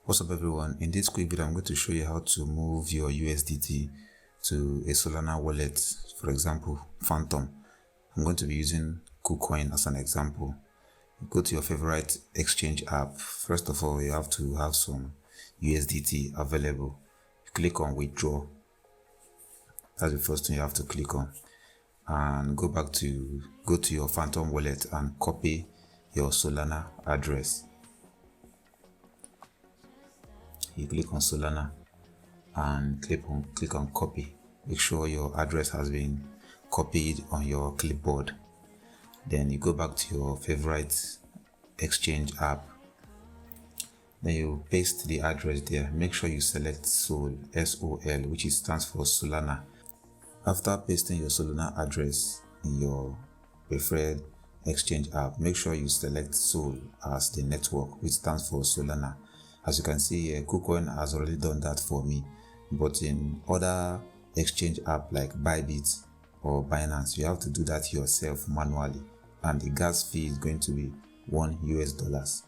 What's up everyone, in this quick video I'm going to show you how to move your USDT to a Solana wallet, for example Phantom. I'm going to be using KuCoin as an example. Go to your favorite exchange app. First of all, you have to have some USDT available. You click on withdraw. That's the first thing you have to click on, and go to your Phantom wallet and copy your Solana address. You click on Solana and click on copy. Make sure your address has been copied on your clipboard. Then you go back to your favorite exchange app. Then you paste the address there. Make sure you select SOL, S-O-L, which stands for Solana. After pasting your Solana address in your preferred exchange app, make sure you select SOL as the network, which stands for Solana. As you can see here, KuCoin has already done that for me, but in other exchange app like Bybit or Binance, you have to do that yourself manually, and the gas fee is going to be $1.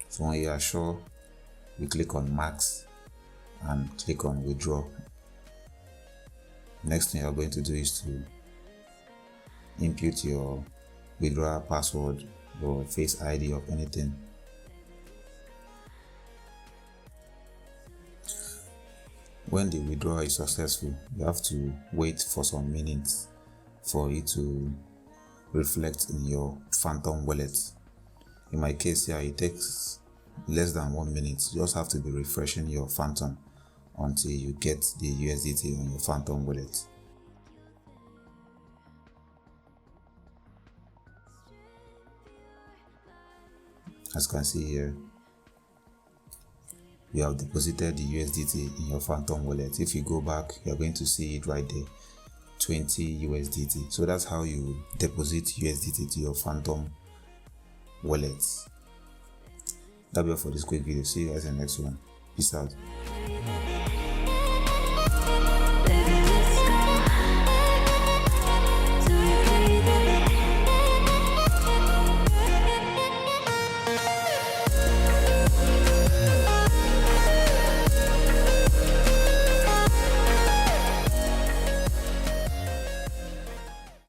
So when you are sure, you click on max and click on withdraw. Next thing you are going to do is to input your withdrawal password or face ID of anything. When the withdrawal is successful, you have to wait for some minutes for it to reflect in your Phantom wallet. In my case here, it takes less than 1 minute. You just have to be refreshing your Phantom until you get the USDT on your Phantom wallet. As you can see here, you have deposited the USDT in your Phantom wallet. If you go back, you're going to see it right there, 20 USDT. So that's how you deposit USDT to your Phantom wallet. That'll be all for this quick video. See you guys in the next one. Peace out.